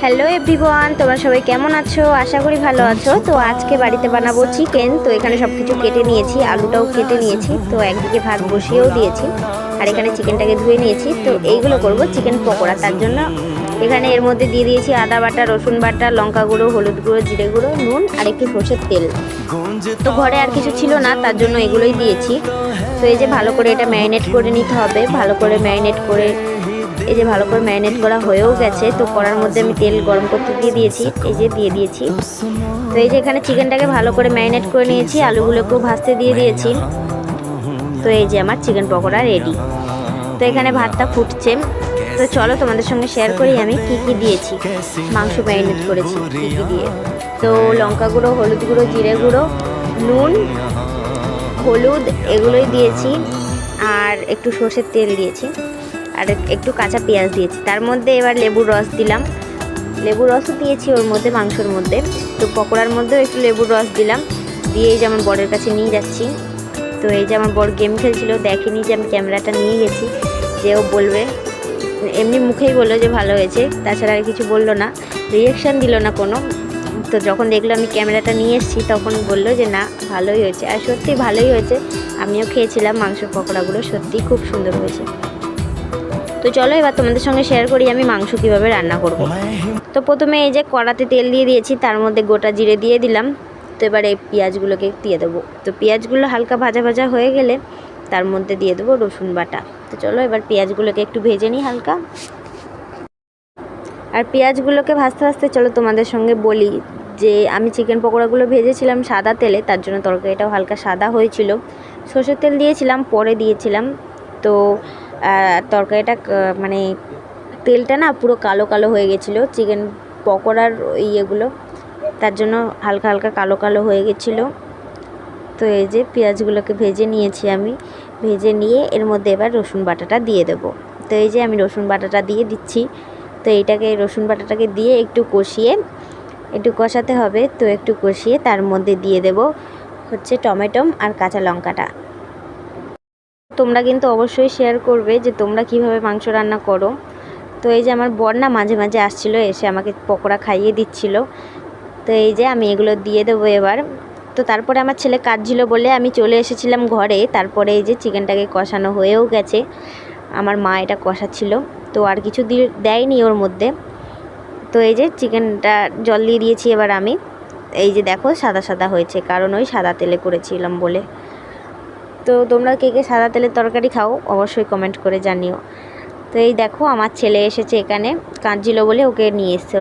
Hello everyone, তোমরা সবাই কেমন আছো? আশা করি ভালো আছো। তো আজকে বাড়িতে বানাবো চিকেন। তো এখানে সব কিছু কেটে নিয়েছি, আলুটাও কেটে নিয়েছি। তো একদিকে ভাত বসিয়েও দিয়েছি, আর এখানে চিকেনটাকে ধুয়ে নিয়েছি। তো এইগুলো করব চিকেন পকোড়া। তার জন্য এখানে এর মধ্যে দিয়ে দিয়েছি আদা বাটা, রসুন বাটা, লঙ্কা গুঁড়ো, হলুদ গুঁড়ো, জিরে গুঁড়ো, নুন আর একটু সর্ষের তেল। তো ঘরে আর কিছু ছিল না, তার জন্য এগুলোই দিয়েছি। তো এই যে ভালো করে এটা ম্যারিনেট করে নিতে হবে। ভালো করে ম্যারিনেট করে এই যে ভালো করে ম্যারিনেট করা হয়েও গেছে। তো কড়ার মধ্যে আমি তেল গরম করতে দিয়ে দিয়েছি, এই যে দিয়ে দিয়েছি। তো এই যে এখানে চিকেনটাকে ভালো করে ম্যারিনেট করে নিয়েছি, আলুগুলোকেও ভাজতে দিয়ে দিয়েছি। তো এই যে আমার চিকেন পকোড়া রেডি। তো এখানে ভাতটা ফুটছে। তো চলো তোমাদের সঙ্গে শেয়ার করি আমি কি কি দিয়েছি। মাংস ম্যারিনেট করেছি কি কি দিয়ে। তো লঙ্কা গুঁড়ো, হলুদ গুঁড়ো, জিরে গুঁড়ো, নুন, হলুদ এগুলোই দিয়েছি, আর একটু সর্ষের তেল দিয়েছি, আর একটু কাঁচা পেঁয়াজ দিয়েছি। তার মধ্যে এবার লেবুর রস দিলাম, লেবুর রসও দিয়েছি ওর মধ্যে, মাংসর মধ্যে। তো পকোড়ার মধ্যেও একটু লেবুর রস দিলাম, দিয়ে এই যে আমার বরের কাছে নিয়ে যাচ্ছি। তো এই যে আমার বর গেম খেলছিল, দেখেনি যে আমি ক্যামেরাটা নিয়ে গেছি, যে ও বলবে। এমনি মুখেই বললো যে ভালো হয়েছে, তাছাড়া আর কিছু বললো না, রিয়াকশান দিল না কোনো। তো যখন দেখলো আমি ক্যামেরাটা নিয়ে এসেছি, তখন বললো যে না ভালোই হয়েছে। আর সত্যি ভালোই হয়েছে। আমিও খেয়েছিলাম মাংসের পকোড়াগুলো, সত্যিই খুব সুন্দর হয়েছে। তো চলো এবার তোমাদের সঙ্গে শেয়ার করি আমি মাংস কীভাবে রান্না করব। তো প্রথমে এই যে কড়াতে তেল দিয়ে দিয়েছি, তার মধ্যে গোটা জিরে দিয়ে দিলাম। তো এবার এই পেঁয়াজগুলোকে দিয়ে দেবো। তো পেঁয়াজগুলো হালকা ভাজা ভাজা হয়ে গেলে তার মধ্যে দিয়ে দেবো রসুন বাটা। তো চলো এবার পেঁয়াজগুলোকে একটু ভেজে নিই হালকা। আর পেঁয়াজগুলোকে ভাজতে ভাজতে চলো তোমাদের সঙ্গে বলি যে আমি চিকেন পকোড়াগুলো ভেজেছিলাম সাদা তেলে, তার জন্য তরকারিটাও হালকা সাদা হয়েছিল। সর্ষের তেল দিয়েছিলাম, পরে দিয়েছিলাম। তো তরকারিটা মানে তেলটা না পুরো কালো কালো হয়ে গেছিলো চিকেন পকোড়ার ইয়েগুলো, তার জন্য হালকা হালকা কালো কালো হয়ে গেছিলো। তো এই যে পেঁয়াজগুলোকে ভেজে নিয়েছি আমি, ভেজে নিয়ে এর মধ্যে এবার রসুন বাটাটা দিয়ে দেবো। তো এই যে আমি রসুন বাটাটা দিয়ে দিচ্ছি। তো এইটাকে রসুন বাটাটাকে দিয়ে একটু কষিয়ে, একটু কষাতে হবে। তো একটু কষিয়ে তার মধ্যে দিয়ে দেব হচ্ছে টমেটো আর কাঁচা লঙ্কাটা। তোমরা কিন্তু অবশ্যই শেয়ার করবে যে তোমরা কিভাবে মাংস রান্না করো। তো এই যে আমার বর না মাঝে মাঝে আসছিলো, এসে আমাকে পকোড়া খাইয়ে দিচ্ছিল। তো এই যে আমি এগুলো দিয়ে দেবো এবার। তো তারপরে আমার ছেলে কাজ ছিল বলে আমি চলে এসেছিলাম ঘরে। তারপরে এই যে চিকেনটাকে কষানো হয়েও গেছে, আমার মা এটা কষাচ্ছিল। তো আর কিছু দেয়নি ওর মধ্যে। তো এই যে চিকেনটা জল দিয়ে দিয়েছি এবার আমি। এই যে দেখো সাদা সাদা হয়েছে, কারণ ওই সাদা তেলে করেছিলাম বলে। তো তোমরা কে কে সাদা তেলের তরকারি খাও অবশ্যই কমেন্ট করে জানিও। তো এই দেখো আমার ছেলে এসেছে, এখানে কাঁদছিল বলে ওকে নিয়ে এসছে।